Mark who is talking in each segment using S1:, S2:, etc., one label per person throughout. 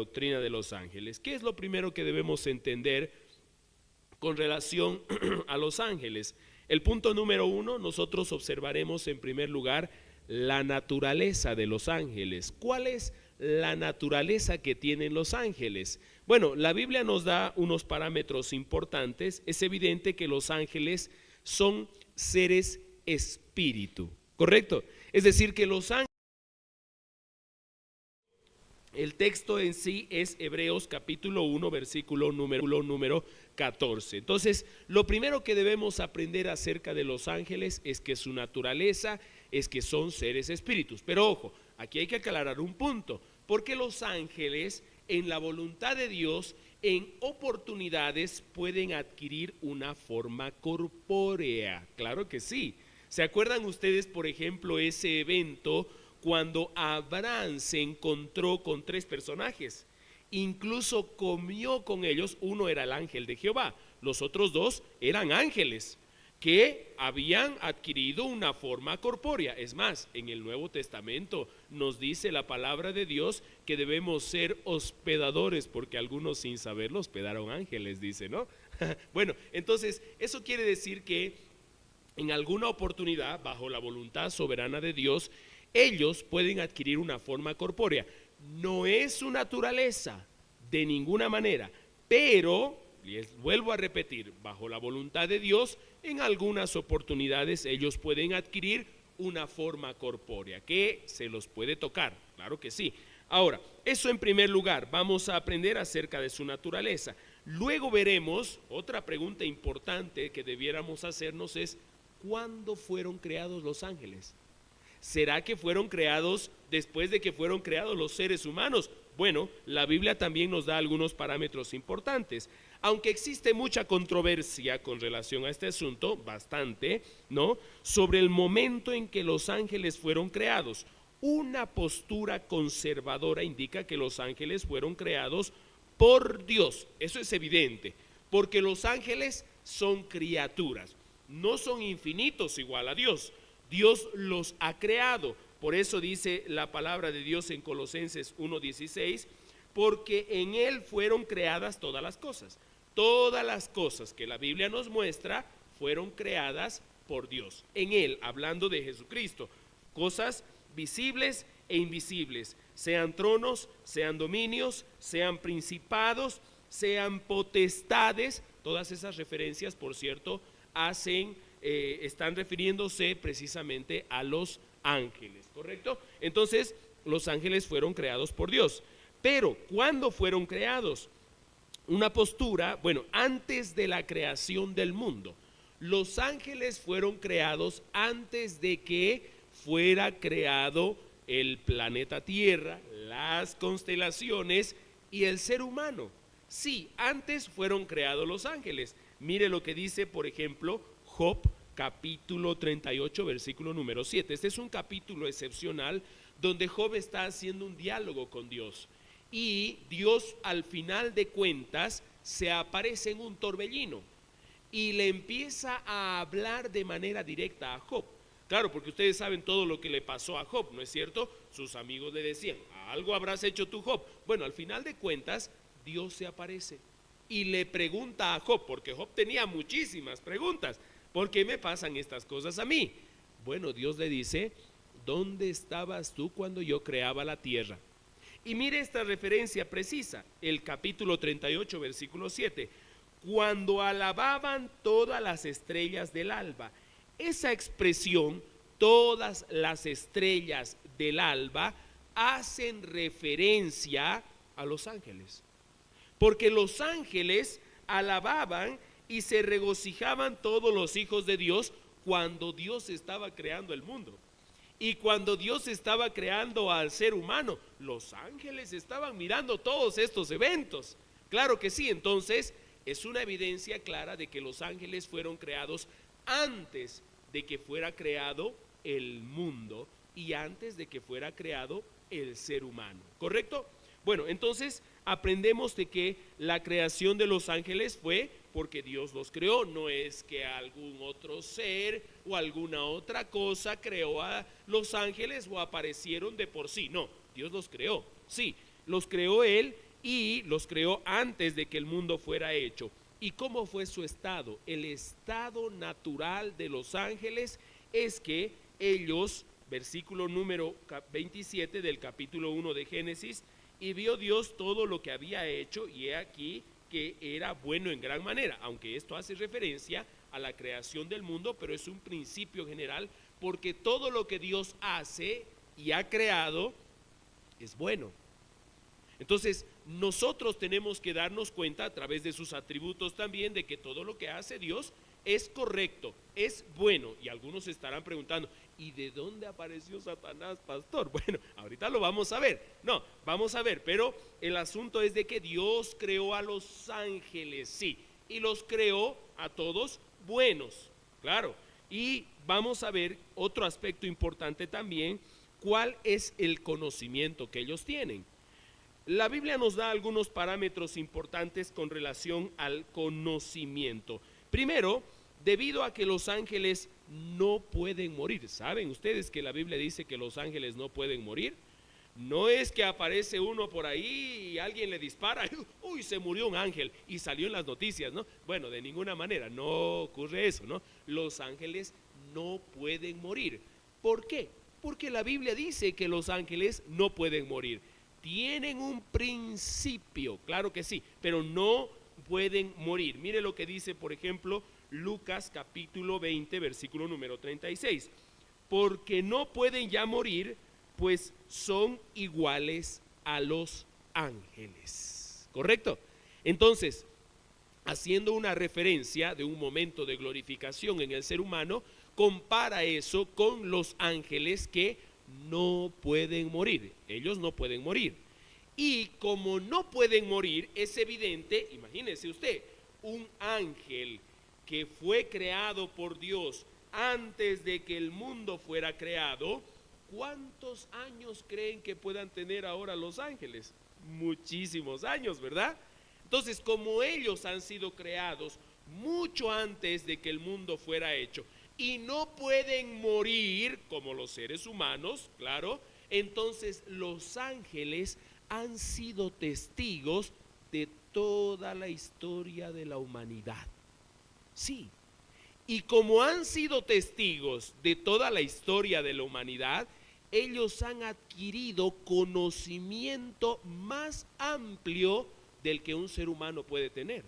S1: doctrina de los ángeles. ¿Qué es lo primero que debemos entender con relación a los ángeles? El punto número 1, nosotros observaremos en primer lugar la naturaleza de los ángeles. ¿Cuál es la naturaleza que tienen los ángeles? Bueno, la Biblia nos da unos parámetros importantes. Es evidente que los ángeles son seres espíritu, ¿correcto? Es decir, que los ángeles, el texto en sí es Hebreos capítulo 1, versículo número 14. Entonces, lo primero que debemos aprender acerca de los ángeles es que su naturaleza es que son seres espíritus. Pero ojo, aquí hay que aclarar un punto, porque los ángeles en la voluntad de Dios, en oportunidades pueden adquirir una forma corpórea. Claro que sí. ¿Se acuerdan ustedes, por ejemplo, ese evento cuando Abraham se encontró con 3 personajes? Incluso comió con ellos. Uno era el ángel de Jehová, los otros 2 eran ángeles que habían adquirido una forma corpórea. Es más, en el Nuevo Testamento nos dice la palabra de Dios que debemos ser hospedadores, porque algunos sin saberlo hospedaron ángeles, dice, ¿no? Bueno, entonces eso quiere decir que en alguna oportunidad, bajo la voluntad soberana de Dios, ellos pueden adquirir una forma corpórea. No es su naturaleza de ninguna manera, pero, les vuelvo a repetir, bajo la voluntad de Dios, en algunas oportunidades ellos pueden adquirir una forma corpórea que se los puede tocar, claro que sí. Ahora, eso en primer lugar, vamos a aprender acerca de su naturaleza. Luego veremos, otra pregunta importante que debiéramos hacernos es, ¿cuándo fueron creados los ángeles? ¿Será que fueron creados después de que fueron creados los seres humanos? Bueno, la Biblia también nos da algunos parámetros importantes. Aunque existe mucha controversia con relación a este asunto, bastante, ¿no? Sobre el momento en que los ángeles fueron creados. Una postura conservadora indica que los ángeles fueron creados por Dios. Eso es evidente, porque los ángeles son criaturas, no son infinitos igual a Dios. Dios los ha creado. Por eso dice la palabra de Dios en Colosenses 1:16, porque en Él fueron creadas todas las cosas. Todas las cosas que la Biblia nos muestra fueron creadas por Dios. En Él, hablando de Jesucristo, cosas visibles e invisibles, sean tronos, sean dominios, sean principados, sean potestades. Todas esas referencias, por cierto, están refiriéndose precisamente a los ángeles, ¿correcto? Entonces, los ángeles fueron creados por Dios. Pero, ¿cuándo fueron creados? Una postura, bueno, antes de la creación del mundo. Los ángeles fueron creados antes de que fuera creado el planeta Tierra, las constelaciones y el ser humano. Sí, antes fueron creados los ángeles. Mire lo que dice, por ejemplo, Job capítulo 38, versículo número 7. Este es un capítulo excepcional donde Job está haciendo un diálogo con Dios. Y Dios, al final de cuentas, se aparece en un torbellino y le empieza a hablar de manera directa a Job. Claro, porque ustedes saben todo lo que le pasó a Job, ¿no es cierto? Sus amigos le decían, algo habrás hecho tú, Job. Bueno, al final de cuentas, Dios se aparece y le pregunta a Job, porque Job tenía muchísimas preguntas. ¿Por qué me pasan estas cosas a mí? Bueno, Dios le dice, ¿dónde estabas tú cuando yo creaba la tierra? Y mire esta referencia precisa, el capítulo 38, versículo 7. Cuando alababan todas las estrellas del alba. Esa expresión, todas las estrellas del alba, hacen referencia a los ángeles. Porque los ángeles alababan y se regocijaban todos los hijos de Dios cuando Dios estaba creando el mundo. Y cuando Dios estaba creando al ser humano, los ángeles estaban mirando todos estos eventos. Claro que sí, entonces es una evidencia clara de que los ángeles fueron creados antes de que fuera creado el mundo y antes de que fuera creado el ser humano, ¿correcto? Bueno, entonces aprendemos de que la creación de los ángeles fue porque Dios los creó, no es que algún otro ser o alguna otra cosa creó a los ángeles o aparecieron de por sí, no, Dios los creó, sí, los creó Él y los creó antes de que el mundo fuera hecho. ¿Y cómo fue su estado? El estado natural de los ángeles es que ellos, versículo número 27 del capítulo 1 de Génesis, y vio Dios todo lo que había hecho, y he aquí que era bueno en gran manera, aunque esto hace referencia a la creación del mundo, pero es un principio general, porque todo lo que Dios hace y ha creado es bueno. Entonces, nosotros tenemos que darnos cuenta a través de sus atributos también de que todo lo que hace Dios es correcto, es bueno. Y algunos estarán preguntando, ¿y de dónde apareció Satanás, pastor? Bueno, ahorita lo vamos a ver. No, vamos a ver, pero el asunto es de que Dios creó a los ángeles, sí, y los creó a todos buenos, claro. Y vamos a ver otro aspecto importante también, cuál es el conocimiento que ellos tienen. La Biblia nos da algunos parámetros importantes con relación al conocimiento. Primero, debido a que los ángeles no pueden morir. ¿Saben ustedes que la Biblia dice que los ángeles no pueden morir? No es que aparece uno por ahí y alguien le dispara, uy, se murió un ángel y salió en las noticias, ¿no? Bueno, de ninguna manera, no ocurre eso, ¿no? Los ángeles no pueden morir. ¿Por qué? Porque la Biblia dice que los ángeles no pueden morir. Tienen un principio, claro que sí, pero no pueden morir. Mire lo que dice, por ejemplo, Lucas capítulo 20, versículo número 36. Porque no pueden ya morir, pues son iguales a los ángeles. ¿Correcto? Entonces, haciendo una referencia de un momento de glorificación en el ser humano, compara eso con los ángeles que no pueden morir. Ellos no pueden morir. Y como no pueden morir, es evidente, imagínese usted, un ángel que fue creado por Dios antes de que el mundo fuera creado, ¿cuántos años creen que puedan tener ahora los ángeles? Muchísimos años, ¿verdad? Entonces, como ellos han sido creados mucho antes de que el mundo fuera hecho, y no pueden morir como los seres humanos, claro, entonces los ángeles han sido testigos de toda la historia de la humanidad. Sí, y como han sido testigos de toda la historia de la humanidad, ellos han adquirido conocimiento más amplio del que un ser humano puede tener.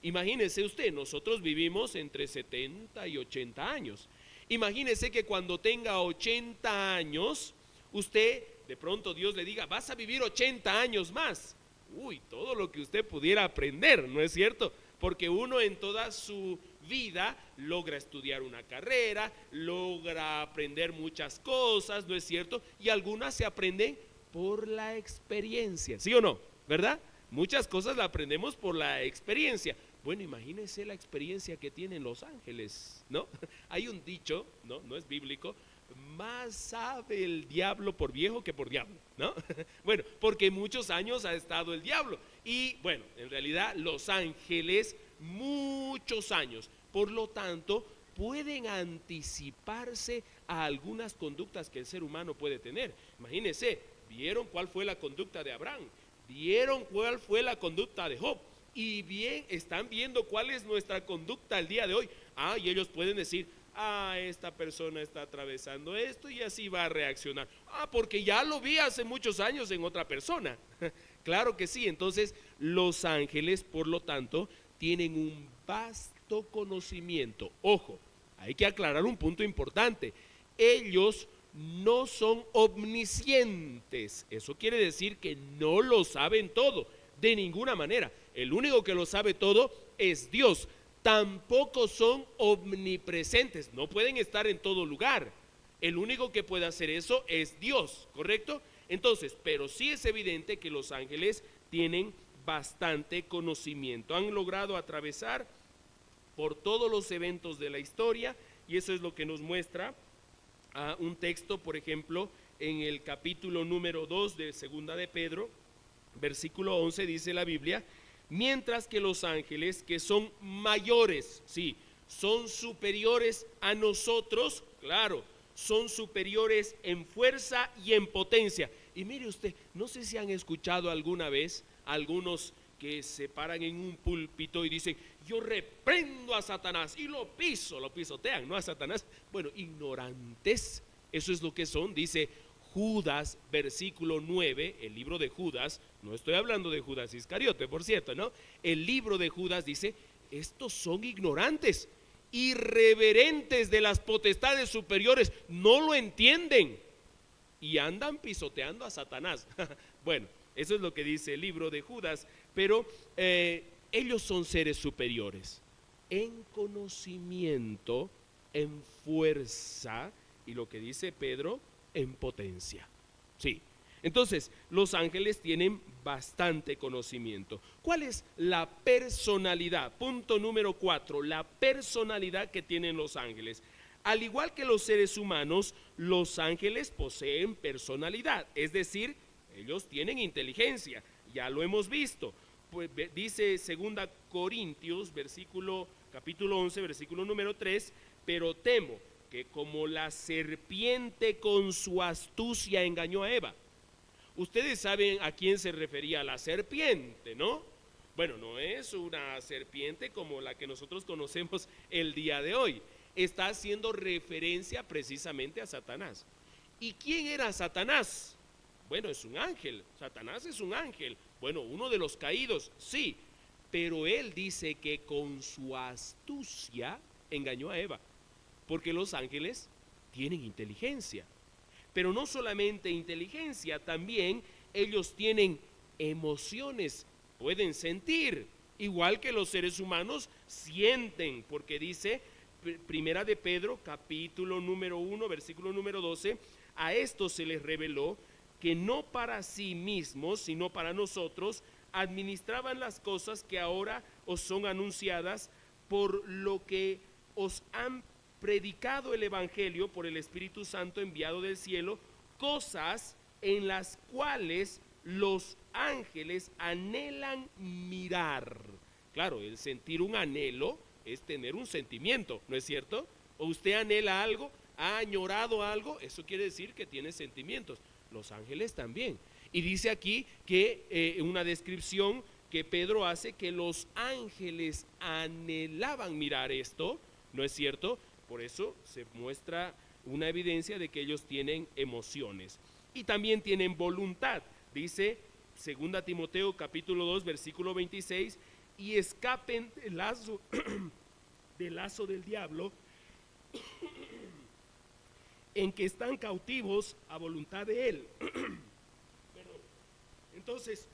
S1: Imagínese usted, nosotros vivimos entre 70 y 80 años. Imagínese que cuando tenga 80 años, usted, de pronto Dios le diga, vas a vivir 80 años más. Uy, todo lo que usted pudiera aprender, ¿no es cierto? Porque uno en toda su vida logra estudiar una carrera, logra aprender muchas cosas, ¿no es cierto? Y algunas se aprenden por la experiencia, ¿sí o no? ¿Verdad? Muchas cosas las aprendemos por la experiencia. Bueno, imagínense la experiencia que tienen los ángeles, ¿no? Hay un dicho, no es bíblico, más sabe el diablo por viejo que por diablo, ¿no? Bueno, porque muchos años ha estado el diablo y bueno, en realidad los ángeles muchos años, por lo tanto pueden anticiparse a algunas conductas que el ser humano puede tener. Imagínense, ¿vieron cuál fue la conducta de Abraham? ¿Vieron cuál fue la conducta de Job? Y bien, están viendo cuál es nuestra conducta el día de hoy. Y ellos pueden decir, esta persona está atravesando esto y así va a reaccionar. Porque ya lo vi hace muchos años en otra persona. Claro que sí. Entonces los ángeles, por lo tanto, tienen un vasto conocimiento. Ojo, hay que aclarar un punto importante. Ellos no son omniscientes. Eso quiere decir que no lo saben todo, de ninguna manera. El único que lo sabe todo es Dios. Tampoco son omnipresentes, no pueden estar en todo lugar. El único que puede hacer eso es Dios, ¿correcto? Entonces, pero sí es evidente que los ángeles tienen bastante conocimiento. Han logrado atravesar por todos los eventos de la historia y eso es lo que nos muestra un texto, por ejemplo, en el capítulo número 2 de Segunda de Pedro, versículo 11, dice la Biblia, mientras que los ángeles que son mayores, sí, son superiores a nosotros, claro, son superiores en fuerza y en potencia. Y mire usted, no sé si han escuchado alguna vez algunos que se paran en un púlpito y dicen: yo reprendo a Satanás y lo pisotean, no a Satanás. Bueno, ignorantes, eso es lo que son. Dice Judas, versículo 9, el libro de Judas, no estoy hablando de Judas Iscariote, por cierto, ¿no? El libro de Judas dice: estos son ignorantes, irreverentes de las potestades superiores, no lo entienden y andan pisoteando a Satanás. Bueno, eso es lo que dice el libro de Judas, pero ellos son seres superiores en conocimiento, en fuerza y lo que dice Pedro, en potencia. Sí. Entonces, los ángeles tienen bastante conocimiento. ¿Cuál es la personalidad? Punto número 4, la personalidad que tienen los ángeles. Al igual que los seres humanos, los ángeles poseen personalidad, es decir, ellos tienen inteligencia, ya lo hemos visto. Pues dice 2 Corintios, capítulo 11, versículo número 3, pero temo que como la serpiente con su astucia engañó a Eva. Ustedes saben a quién se refería la serpiente, ¿no? Bueno, no es una serpiente como la que nosotros conocemos el día de hoy. Está haciendo referencia precisamente a Satanás. ¿Y quién era Satanás? Bueno, es un ángel. Satanás es un ángel. Bueno, uno de los caídos, sí. Pero él dice que con su astucia engañó a Eva. Porque los ángeles tienen inteligencia. Pero no solamente inteligencia, también ellos tienen emociones, pueden sentir, igual que los seres humanos sienten, porque dice Primera de Pedro, capítulo número 1, versículo número 12, a estos se les reveló que no para sí mismos, sino para nosotros, administraban las cosas que ahora os son anunciadas, por lo que os han predicado el Evangelio por el Espíritu Santo enviado del cielo, cosas en las cuales los ángeles anhelan mirar. Claro, el sentir un anhelo es tener un sentimiento, ¿no es cierto? O usted anhela algo, ha añorado algo, eso quiere decir que tiene sentimientos. Los ángeles también. Y dice aquí que una descripción que Pedro hace, que los ángeles anhelaban mirar esto, ¿no es cierto? Por eso se muestra una evidencia de que ellos tienen emociones y también tienen voluntad. Dice 2 Timoteo capítulo 2 versículo 26, y escapen del lazo, del lazo del diablo en que están cautivos a voluntad de él. Entonces,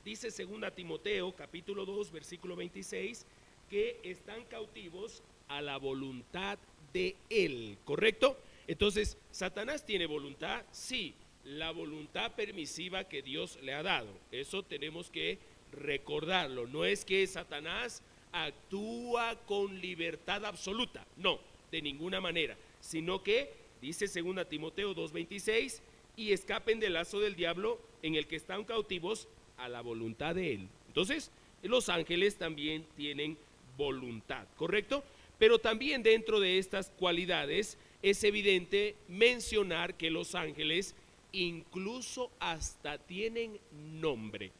S1: dice 2 Timoteo capítulo 2 versículo 26, que están cautivos a la voluntad de él, ¿correcto? Entonces, ¿Satanás tiene voluntad? Sí, la voluntad permisiva que Dios le ha dado. Eso tenemos que recordarlo. No es que Satanás actúa con libertad absoluta, no, de ninguna manera, sino que dice 2 Timoteo 2:26, y escapen del lazo del diablo en el que están cautivos a la voluntad de él. Entonces, los ángeles también tienen voluntad, ¿correcto? Pero también dentro de estas cualidades es evidente mencionar que los ángeles incluso hasta tienen nombre.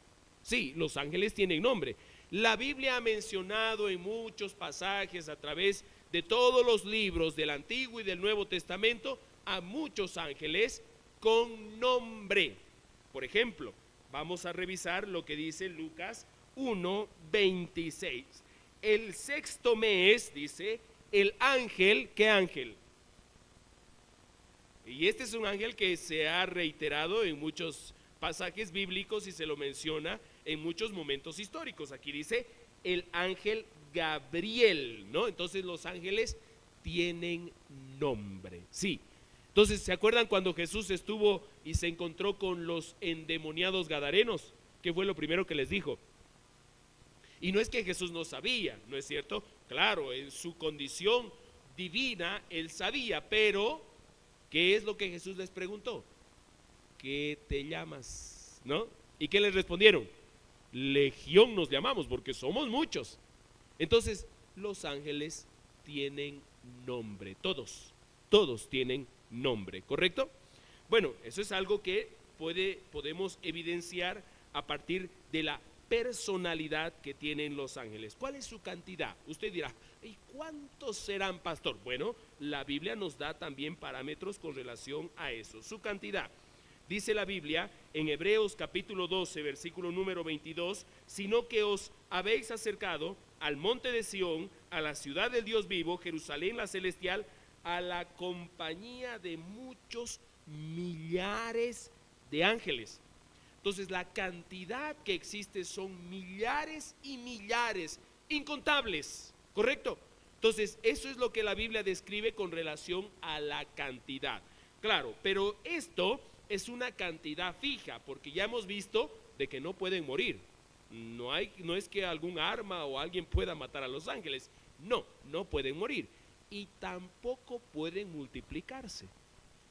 S1: Sí, los ángeles tienen nombre. La Biblia ha mencionado en muchos pasajes a través de todos los libros del Antiguo y del Nuevo Testamento a muchos ángeles con nombre. Por ejemplo, vamos a revisar lo que dice Lucas 1:26. El sexto mes, dice, el ángel, ¿qué ángel? Y este es un ángel que se ha reiterado en muchos pasajes bíblicos y se lo menciona en muchos momentos históricos. Aquí dice el ángel Gabriel, ¿no? Entonces los ángeles tienen nombre, sí. Entonces, ¿se acuerdan cuando Jesús estuvo y se encontró con los endemoniados gadarenos? ¿Qué fue lo primero que les dijo? Y no es que Jesús no sabía, ¿no es cierto? Claro, en su condición divina él sabía, pero ¿qué es lo que Jesús les preguntó? ¿Qué te llamas? ¿No? ¿Y qué les respondieron? Legión nos llamamos porque somos muchos. Entonces, los ángeles tienen nombre, todos tienen nombre, ¿correcto? Bueno, eso es algo que podemos evidenciar a partir de la personalidad que tienen los ángeles. ¿Cuál es su cantidad? Usted dirá, ¿y cuántos serán, pastor? Bueno, la Biblia nos da también parámetros con relación a eso, su cantidad. Dice la Biblia en Hebreos capítulo 12, versículo número 22, sino que os habéis acercado al monte de Sión, a la ciudad del Dios vivo, Jerusalén la celestial, a la compañía de muchos millares de ángeles. Entonces la cantidad que existe son millares y millares, incontables, ¿correcto? Entonces eso es lo que la Biblia describe con relación a la cantidad. Claro, pero esto es una cantidad fija, porque ya hemos visto de que no pueden morir. No es que algún arma o alguien pueda matar a los ángeles. No pueden morir. Y tampoco pueden multiplicarse.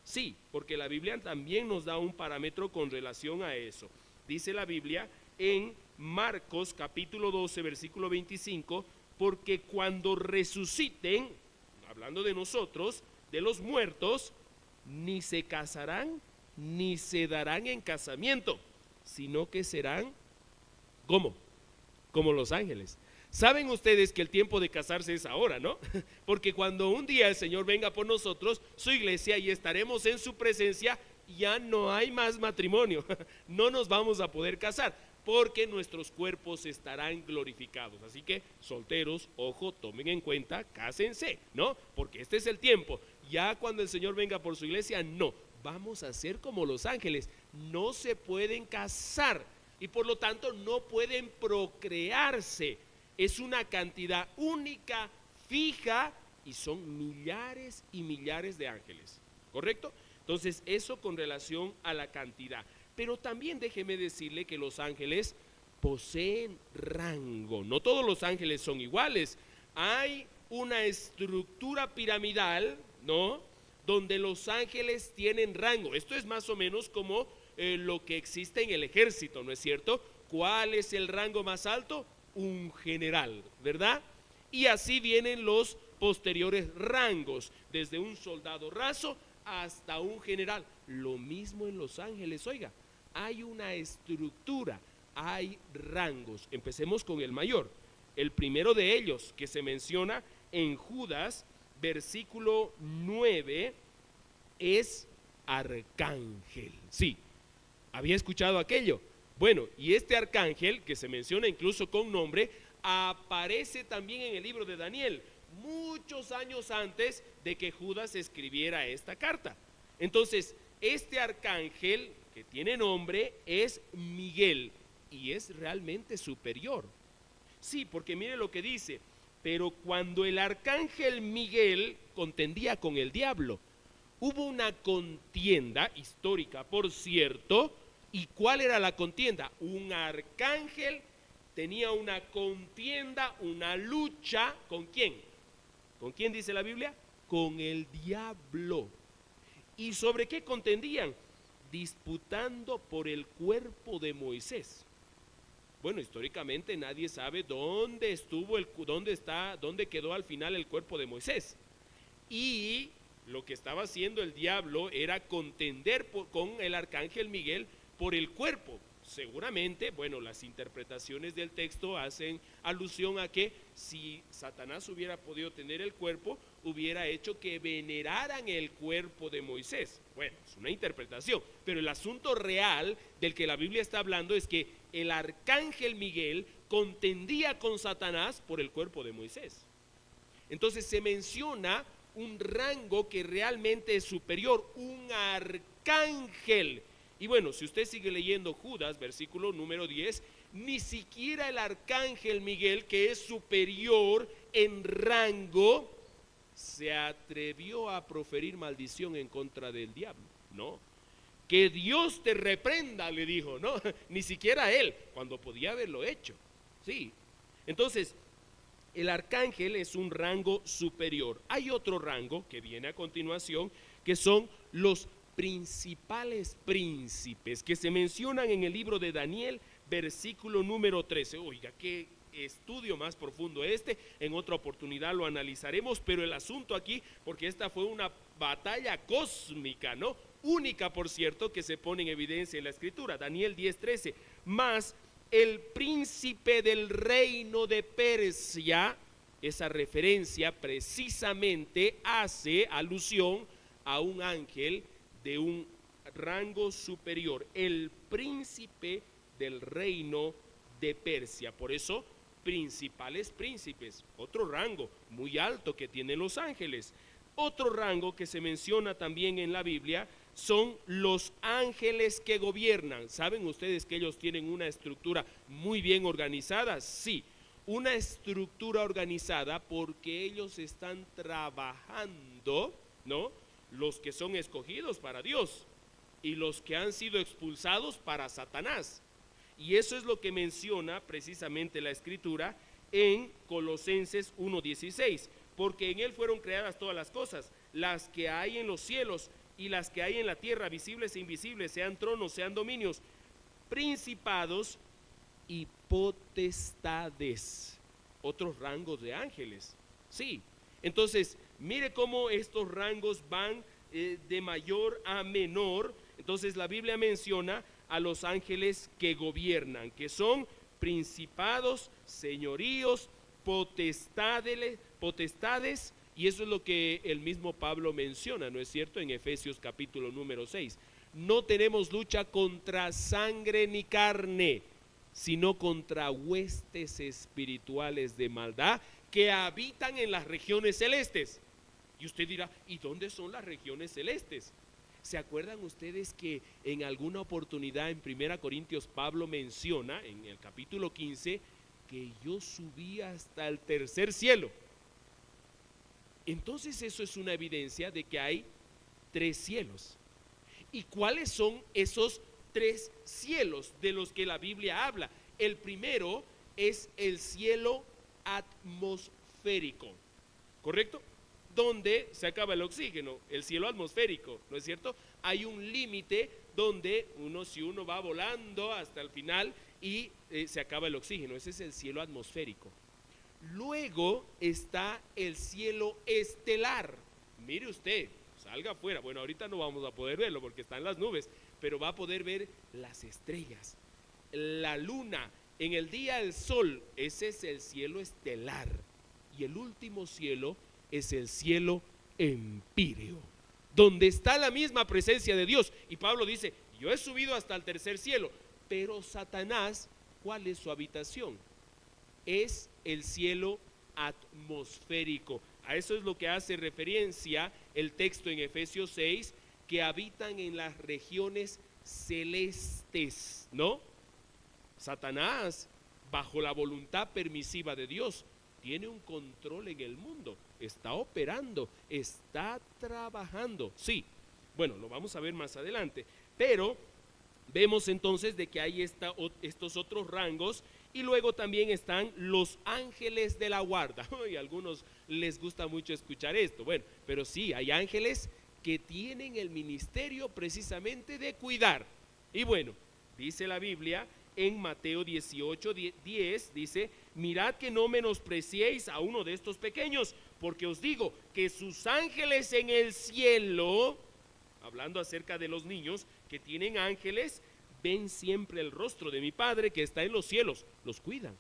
S1: Sí, porque la Biblia también nos da un parámetro con relación a eso. Dice la Biblia en Marcos capítulo 12, versículo 25, porque cuando resuciten, hablando de nosotros, de los muertos, ni se casarán, ni se darán en casamiento, sino que serán, ¿cómo? Como los ángeles. Saben ustedes que el tiempo de casarse es ahora, ¿no? Porque cuando un día el Señor venga por nosotros, su iglesia, y estaremos en su presencia, ya no hay más matrimonio, no nos vamos a poder casar, porque nuestros cuerpos estarán glorificados. Así que solteros, ojo, tomen en cuenta, cásense, ¿no? Porque este es el tiempo. Ya cuando el Señor venga por su iglesia, no, vamos a ser como los ángeles, no se pueden casar y por lo tanto no pueden procrearse. Es una cantidad única, fija, y son millares y millares de ángeles, ¿correcto? Entonces eso con relación a la cantidad. Pero también déjeme decirle que los ángeles poseen rango. No todos los ángeles son iguales. Hay una estructura piramidal, ¿no?, donde los ángeles tienen rango. Esto es más o menos como lo que existe en el ejército, ¿no es cierto? ¿Cuál es el rango más alto? Un general, ¿verdad? Y así vienen los posteriores rangos, desde un soldado raso hasta un general. Lo mismo en los ángeles, oiga, hay una estructura, hay rangos. Empecemos con el mayor. El primero de ellos que se menciona en Judas, versículo 9, es arcángel. Sí, ¿había escuchado aquello? Bueno, y este arcángel, que se menciona incluso con nombre, aparece también en el libro de Daniel, muchos años antes de que Judas escribiera esta carta. Entonces, este arcángel que tiene nombre es Miguel y es realmente superior. Sí, porque mire lo que dice, pero cuando el arcángel Miguel contendía con el diablo, hubo una contienda histórica, por cierto. ¿Y cuál era la contienda? Un arcángel tenía una contienda, una lucha, ¿con quién? ¿Con quién dice la Biblia? Con el diablo. ¿Y sobre qué contendían? Disputando por el cuerpo de Moisés. Bueno, históricamente nadie sabe dónde estuvo, dónde quedó al final el cuerpo de Moisés. Y lo que estaba haciendo el diablo era contender con el arcángel Miguel por el cuerpo. Seguramente, bueno, las interpretaciones del texto hacen alusión a que si Satanás hubiera podido tener el cuerpo, hubiera hecho que veneraran el cuerpo de Moisés. Bueno, es una interpretación, pero el asunto real del que la Biblia está hablando es que el arcángel Miguel contendía con Satanás por el cuerpo de Moisés. Entonces se menciona un rango que realmente es superior, un arcángel. Y bueno, si usted sigue leyendo Judas, versículo número 10, ni siquiera el arcángel Miguel, que es superior en rango, se atrevió a proferir maldición en contra del diablo. No, que Dios te reprenda, le dijo, no, ni siquiera él, cuando podía haberlo hecho. Sí, entonces el arcángel es un rango superior. Hay otro rango que viene a continuación, que son los principales príncipes, que se mencionan en el libro de Daniel, versículo número 13. Oiga, qué estudio más profundo este, en otra oportunidad lo analizaremos, pero el asunto aquí, porque esta fue una batalla cósmica, ¿no? Única, por cierto, que se pone en evidencia en la escritura. Daniel 10:13, Mas el príncipe del reino de Persia, esa referencia precisamente hace alusión a un ángel de un rango superior, el príncipe del reino de Persia. Por eso, principales príncipes, otro rango muy alto que tienen los ángeles. Otro rango que se menciona también en la Biblia son los ángeles que gobiernan. ¿Saben ustedes que ellos tienen una estructura muy bien organizada? Sí, una estructura organizada porque ellos están trabajando, ¿no? Los que son escogidos para Dios y los que han sido expulsados para Satanás. Y eso es lo que menciona precisamente la Escritura en Colosenses 1:16, porque en él fueron creadas todas las cosas, las que hay en los cielos y las que hay en la tierra, visibles e invisibles, sean tronos, sean dominios, principados y potestades, otros rangos de ángeles. Sí, entonces mire cómo estos rangos van de mayor a menor. Entonces la Biblia menciona a los ángeles que gobiernan, que son principados, señoríos, potestades, y eso es lo que el mismo Pablo menciona, ¿no es cierto? En Efesios capítulo número 6. No tenemos lucha contra sangre ni carne, sino contra huestes espirituales de maldad que habitan en las regiones celestes. Y usted dirá, ¿y dónde son las regiones celestes? ¿Se acuerdan ustedes que en alguna oportunidad en 1 Corintios Pablo menciona en el capítulo 15 que yo subí hasta el tercer cielo? Entonces eso es una evidencia de que hay 3 cielos. ¿Y cuáles son esos 3 cielos de los que la Biblia habla? El primero es el cielo atmosférico, ¿correcto? Donde se acaba el oxígeno, el cielo atmosférico, ¿no es cierto? Hay un límite donde si uno va volando hasta el final y se acaba el oxígeno, ese es el cielo atmosférico. Luego está el cielo estelar. Mire usted, salga afuera, bueno, ahorita no vamos a poder verlo porque está en las nubes, pero va a poder ver las estrellas, la luna, en el día el sol. Ese es el cielo estelar. Y el último cielo es el cielo empíreo, donde está la misma presencia de Dios. Y Pablo dice, yo he subido hasta el tercer cielo, pero Satanás, ¿cuál es su habitación? Es el cielo atmosférico. A eso es lo que hace referencia el texto en Efesios 6, que habitan en las regiones celestes, ¿no? Satanás, bajo la voluntad permisiva de Dios, tiene un control en el mundo, está operando, está trabajando. Sí, bueno, lo vamos a ver más adelante, pero vemos entonces de que hay estos otros rangos. Y luego también están los ángeles de la guarda. Y a algunos les gusta mucho escuchar esto. Bueno, pero sí, hay ángeles que tienen el ministerio precisamente de cuidar. Y bueno, dice la Biblia en Mateo 18:10, dice, mirad que no menospreciéis a uno de estos pequeños, porque os digo que sus ángeles en el cielo, hablando acerca de los niños que tienen ángeles, ven siempre el rostro de mi Padre que está en los cielos, los cuidan.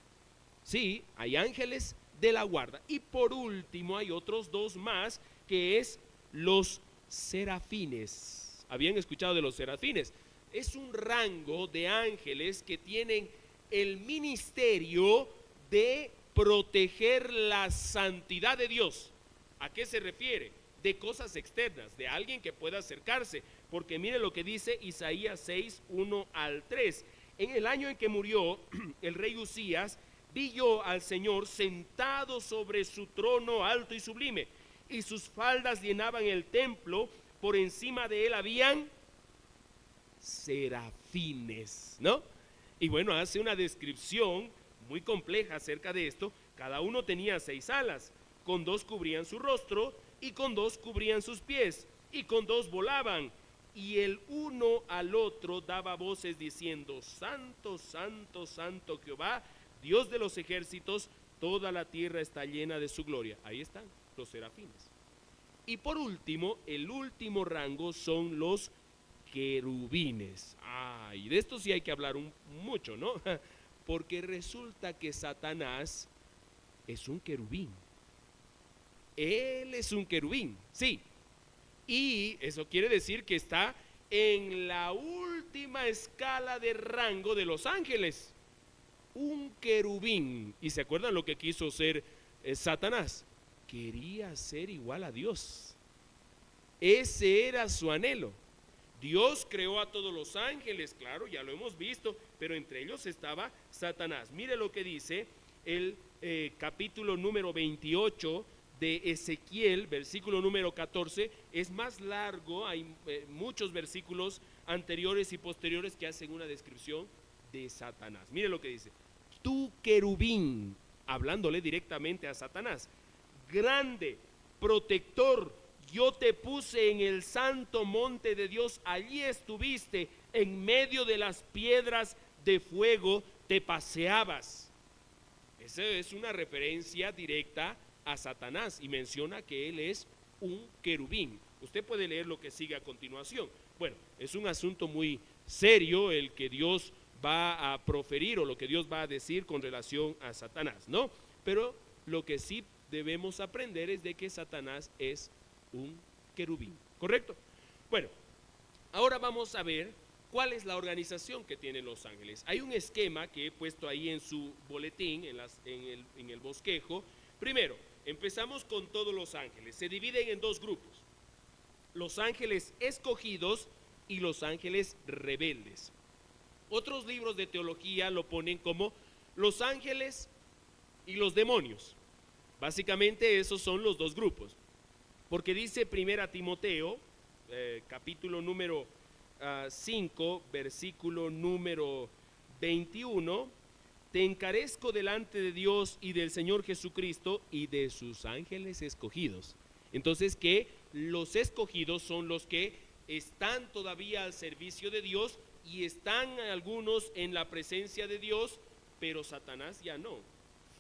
S1: Sí, hay ángeles de la guarda. Y por último hay otros 2 más, que es los serafines. ¿Habían escuchado de los serafines? Es un rango de ángeles que tienen el ministerio de proteger la santidad de Dios. ¿A qué se refiere? De cosas externas, de alguien que pueda acercarse. Porque mire lo que dice Isaías 6, 1 al 3. En el año en que murió el rey Usías, vi yo al Señor sentado sobre su trono alto y sublime, y sus faldas llenaban el templo. Por encima de él habían serafines, ¿no? Y bueno, hace una descripción muy compleja acerca de esto. Cada uno tenía 6 alas, con 2 cubrían su rostro, y con 2 cubrían sus pies, y con 2 volaban. Y el uno al otro daba voces diciendo, Santo, Santo, Santo Jehová, Dios de los ejércitos, toda la tierra está llena de su gloria. Ahí están los serafines. Y por último, el último rango son los querubines. Y de esto sí hay que hablar mucho, ¿no? Porque resulta que Satanás es un querubín. Él es un querubín, sí. Y eso quiere decir que está en la última escala de rango de los ángeles. Un querubín. ¿Y se acuerdan lo que quiso ser Satanás? Quería ser igual a Dios. Ese era su anhelo. Dios creó a todos los ángeles, claro, ya lo hemos visto, pero entre ellos estaba Satanás. Mire lo que dice el capítulo número 28 de Ezequiel, versículo número 14. Es más largo, hay muchos versículos anteriores y posteriores que hacen una descripción de Satanás. Mire lo que dice: tú querubín, hablándole directamente a Satanás, grande, protector, yo te puse en el santo monte de Dios, allí estuviste, en medio de las piedras de fuego te paseabas. Esa es una referencia directa a Satanás y menciona que él es un querubín. Usted puede leer lo que sigue a continuación. Bueno, es un asunto muy serio el que Dios va a proferir o lo que Dios va a decir con relación a Satanás, ¿no? Pero lo que sí debemos aprender es de que Satanás es un querubín, ¿correcto? Bueno, ahora vamos a ver cuál es la organización que tienen los ángeles. Hay un esquema que he puesto ahí en su boletín, en el bosquejo. Primero, empezamos con todos los ángeles. Se dividen en dos grupos: los ángeles escogidos y los ángeles rebeldes. Otros libros de teología lo ponen como los ángeles y los demonios. Básicamente esos son los dos grupos. Porque dice 1 Timoteo, capítulo número 5, versículo número 21, te encarezco delante de Dios y del Señor Jesucristo y de sus ángeles escogidos. Entonces, que los escogidos son los que están todavía al servicio de Dios y están algunos en la presencia de Dios, pero Satanás ya no.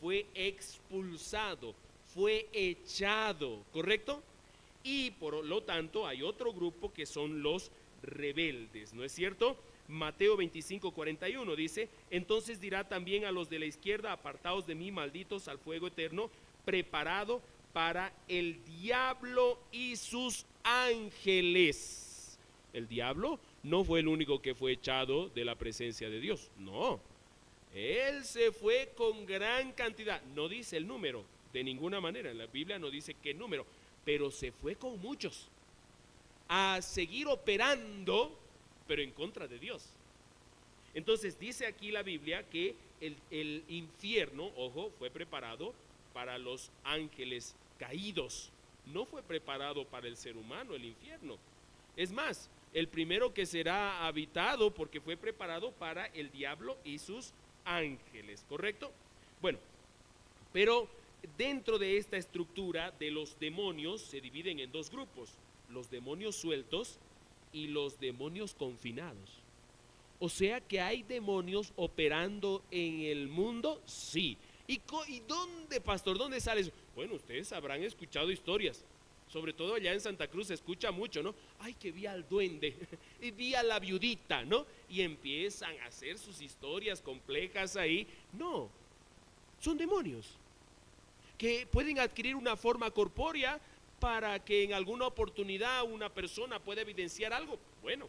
S1: Fue expulsado, fue echado, ¿correcto? Y por lo tanto hay otro grupo que son los rebeldes, ¿no es cierto? Mateo 25:41 dice: entonces dirá también a los de la izquierda, apartaos de mí, malditos, al fuego eterno, preparado para el diablo y sus ángeles. El diablo no fue el único que fue echado de la presencia de Dios, no. Él se fue con gran cantidad, no dice el número, de ninguna manera, en la Biblia no dice qué número, pero se fue con muchos a seguir operando, pero en contra de Dios. Entonces dice aquí la Biblia que el infierno, ojo, fue preparado para los ángeles caídos, no fue preparado para el ser humano el infierno. Es más, el primero que será habitado, porque fue preparado para el diablo y sus ángeles, ¿correcto? Bueno, pero dentro de esta estructura de los demonios se dividen en dos grupos: los demonios sueltos y los demonios confinados. O sea que hay demonios operando en el mundo, sí. ¿Y dónde, pastor? ¿Dónde sale eso? Bueno, ustedes habrán escuchado historias, sobre todo allá en Santa Cruz se escucha mucho, ¿no? Ay, que vi al duende, y vi a la viudita, ¿no? Y empiezan a hacer sus historias complejas ahí. No, son demonios que pueden adquirir una forma corpórea para que en alguna oportunidad una persona pueda evidenciar algo. Bueno,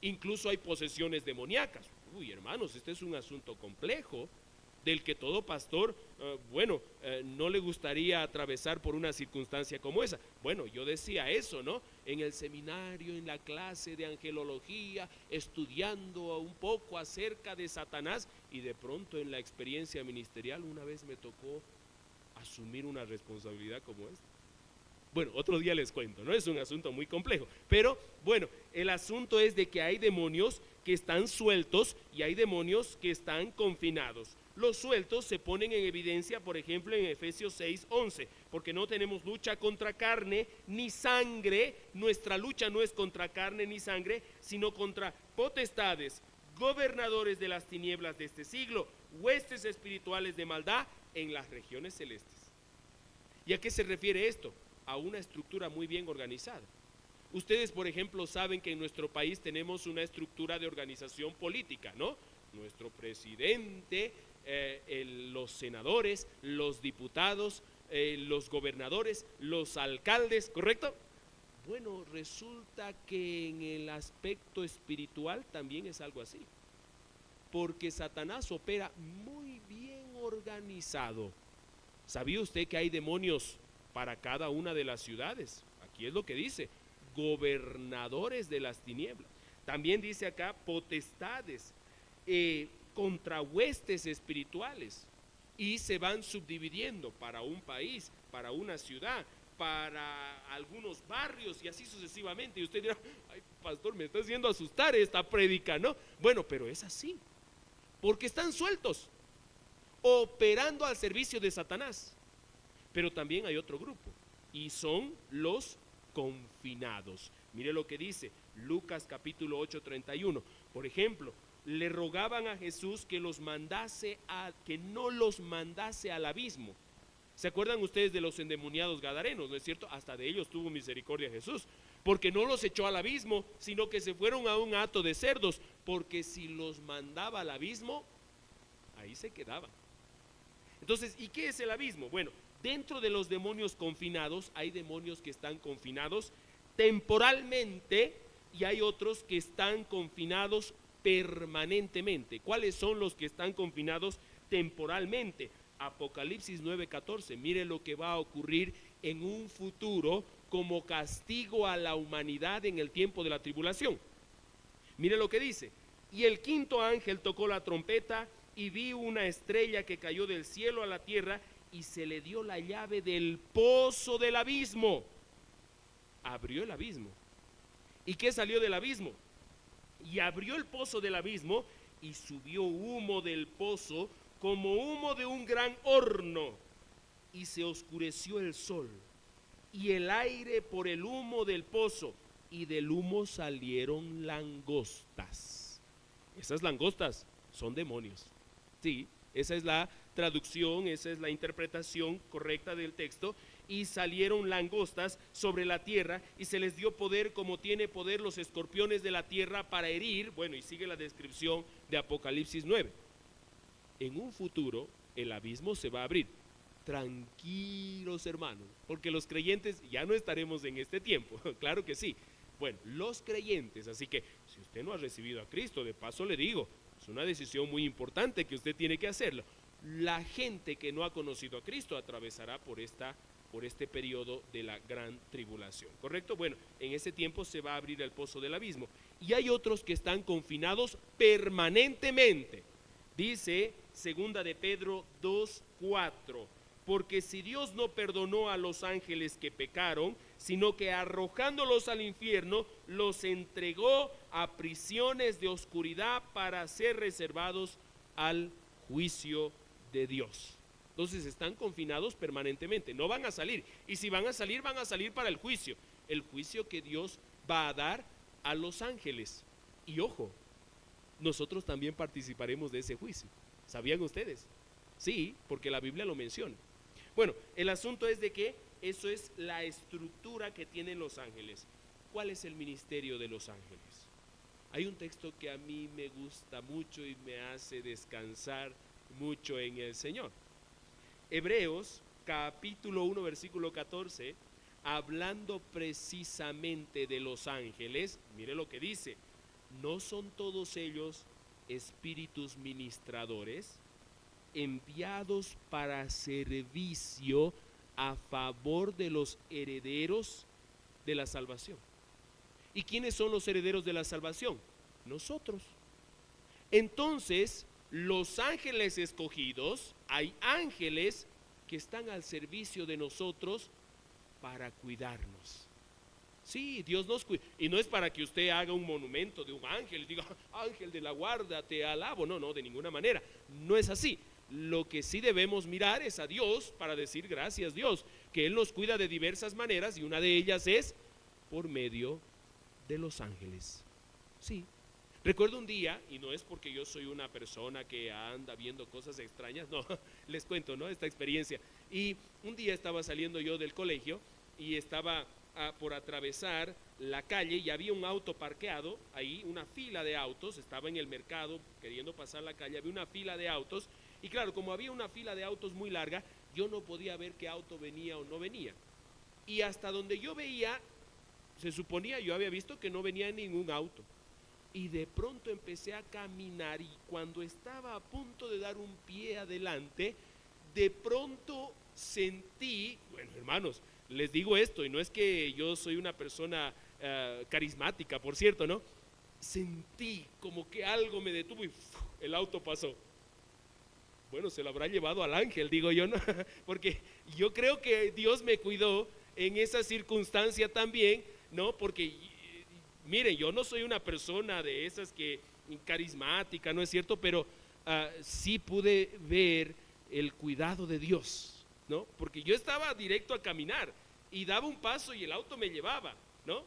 S1: incluso hay posesiones demoníacas. Uy, hermanos, este es un asunto complejo del que todo pastor, no le gustaría atravesar por una circunstancia como esa. Bueno, yo decía eso, ¿no? En el seminario, en la clase de angelología, estudiando un poco acerca de Satanás, y de pronto en la experiencia ministerial una vez me tocó asumir una responsabilidad como esta. Bueno, otro día les cuento, ¿no? Es un asunto muy complejo, pero bueno, el asunto es de que hay demonios que están sueltos y hay demonios que están confinados. Los sueltos se ponen en evidencia, por ejemplo, en Efesios 6:11, porque no tenemos lucha contra carne ni sangre. Nuestra lucha no es contra carne ni sangre, sino contra potestades, gobernadores de las tinieblas de este siglo, huestes espirituales de maldad en las regiones celestes. ¿Y a qué se refiere esto? A una estructura muy bien organizada. Ustedes, por ejemplo, saben que en nuestro país tenemos una estructura de organización política, ¿no? Nuestro presidente, los senadores, los diputados, los gobernadores, los alcaldes, ¿correcto? Bueno, resulta que en el aspecto espiritual también es algo así, porque Satanás opera muy bien organizado. ¿Sabía usted que hay demonios para cada una de las ciudades? Aquí es lo que dice, gobernadores de las tinieblas. También dice acá potestades, contrahuestes espirituales, y se van subdividiendo para un país, para una ciudad, para algunos barrios y así sucesivamente. Y usted dirá, ay pastor, me está haciendo asustar esta prédica, ¿no? Bueno, pero es así, porque están sueltos, operando al servicio de Satanás. Pero también hay otro grupo, y son los confinados. Mire lo que dice Lucas capítulo 8, 31. Por ejemplo, le rogaban a Jesús que que no los mandase al abismo. ¿Se acuerdan ustedes de los endemoniados gadarenos? ¿No es cierto? Hasta de ellos tuvo misericordia Jesús, porque no los echó al abismo, sino que se fueron a un hato de cerdos, porque si los mandaba al abismo, ahí se quedaban. Entonces, ¿y qué es el abismo? Bueno, dentro de los demonios confinados hay demonios que están confinados temporalmente y hay otros que están confinados permanentemente. ¿Cuáles son los que están confinados temporalmente? Apocalipsis 9:14. Mire lo que va a ocurrir en un futuro como castigo a la humanidad en el tiempo de la tribulación. Mire lo que dice: y el quinto ángel tocó la trompeta y vi una estrella que cayó del cielo a la tierra y se le dio la llave del pozo del abismo. Abrió el abismo. ¿Y qué salió del abismo? Y abrió el pozo del abismo y subió humo del pozo como humo de un gran horno, y se oscureció el sol y el aire por el humo del pozo, y del humo salieron langostas. Esas langostas son demonios. Sí, esa es la traducción, esa es la interpretación correcta del texto. Y salieron langostas sobre la tierra, y se les dio poder como tiene poder los escorpiones de la tierra para herir. Bueno, y sigue la descripción de Apocalipsis 9. En un futuro el abismo se va a abrir. Tranquilos, hermanos, porque los creyentes ya no estaremos en este tiempo. Claro que sí. Bueno, los creyentes, así que si usted no ha recibido a Cristo, de paso le digo, es una decisión muy importante que usted tiene que hacerlo. La gente que no ha conocido a Cristo atravesará por este periodo de la gran tribulación, ¿correcto? Bueno, en ese tiempo se va a abrir el pozo del abismo, y hay otros que están confinados permanentemente. Dice segunda de Pedro 2:4, porque si Dios no perdonó a los ángeles que pecaron, sino que arrojándolos al infierno, los entregó a prisiones de oscuridad para ser reservados al juicio de Dios. Entonces están confinados permanentemente, no van a salir, y si van a salir para el juicio que Dios va a dar a los ángeles. Y ojo, nosotros también participaremos de ese juicio. ¿Sabían ustedes? Sí, porque la Biblia lo menciona. Bueno, el asunto es de que eso es la estructura que tienen los ángeles. ¿Cuál es el ministerio de los ángeles? Hay un texto que a mí me gusta mucho y me hace descansar mucho en el Señor. Hebreos capítulo 1 versículo 14, hablando precisamente de los ángeles, mire lo que dice: ¿no son todos ellos espíritus ministradores, enviados para servicio a favor de los herederos de la salvación? ¿Y quiénes son los herederos de la salvación? Nosotros. Entonces, los ángeles escogidos, hay ángeles que están al servicio de nosotros para cuidarnos. Sí, Dios nos cuida. Y no es para que usted haga un monumento de un ángel y diga: ángel de la guarda, te alabo. No, no, de ninguna manera. No es así. Lo que sí debemos mirar es a Dios para decir: gracias, Dios, que Él nos cuida de diversas maneras, y una de ellas es por medio de los ángeles. Sí. Recuerdo un día, y no es porque yo soy una persona que anda viendo cosas extrañas, no, les cuento, ¿no?, esta experiencia. Y un día estaba saliendo yo del colegio y estaba por atravesar la calle y había un auto parqueado ahí, una fila de autos, estaba en el mercado queriendo pasar la calle, había una fila de autos y claro, como había una fila de autos muy larga, yo no podía ver qué auto venía o no venía. Y hasta donde yo veía, se suponía, yo había visto que no venía ningún auto. Y de pronto empecé a caminar y cuando estaba a punto de dar un pie adelante, de pronto sentí, bueno hermanos, les digo esto y no es que yo soy una persona carismática, por cierto, ¿no? Sentí como que algo me detuvo y el auto pasó. Bueno, se lo habrá llevado al ángel, digo yo, ¿no? Porque yo creo que Dios me cuidó en esa circunstancia también, ¿no? Porque miren, yo no soy una persona de esas que carismática, ¿no es cierto? Pero sí pude ver el cuidado de Dios, ¿no? Porque yo estaba directo a caminar y daba un paso y el auto me llevaba, ¿no?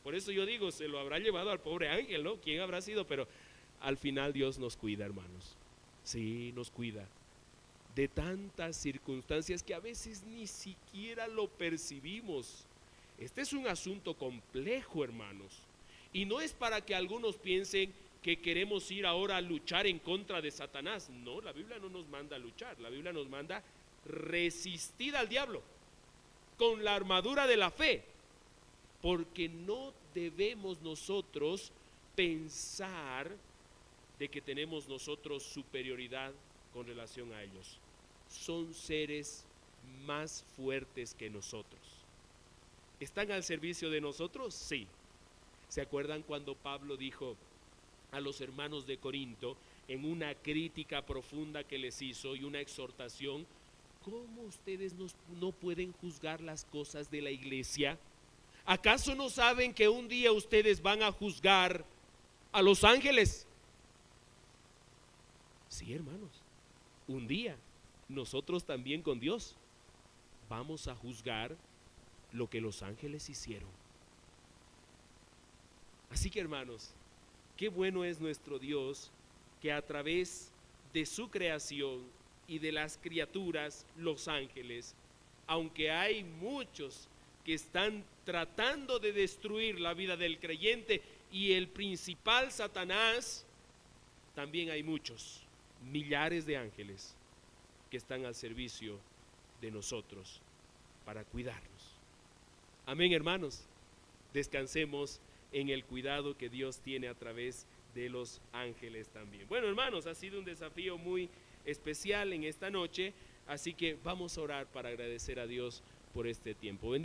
S1: Por eso yo digo, se lo habrá llevado al pobre ángel, ¿no? ¿Quién habrá sido? Pero al final Dios nos cuida, hermanos. Sí, nos cuida de tantas circunstancias que a veces ni siquiera lo percibimos. Este es un asunto complejo, hermanos. Y no es para que algunos piensen que queremos ir ahora a luchar en contra de Satanás. No, la Biblia no nos manda a luchar. La Biblia nos manda resistir al diablo con la armadura de la fe. Porque no debemos nosotros pensar de que tenemos nosotros superioridad con relación a ellos. Son seres más fuertes que nosotros. ¿Están al servicio de nosotros? Sí. ¿Se acuerdan cuando Pablo dijo a los hermanos de Corinto en una crítica profunda que les hizo y una exhortación? ¿Cómo ustedes no pueden juzgar las cosas de la iglesia? ¿Acaso no saben que un día ustedes van a juzgar a los ángeles? Sí, hermanos, un día nosotros también con Dios vamos a juzgar lo que los ángeles hicieron. Así que hermanos, qué bueno es nuestro Dios que a través de su creación y de las criaturas, los ángeles, aunque hay muchos que están tratando de destruir la vida del creyente y el principal Satanás, también hay muchos, millares de ángeles que están al servicio de nosotros para cuidarnos. Amén, hermanos. Descansemos en el cuidado que Dios tiene a través de los ángeles también. Bueno, hermanos, ha sido un desafío muy especial en esta noche, así que vamos a orar para agradecer a Dios por este tiempo.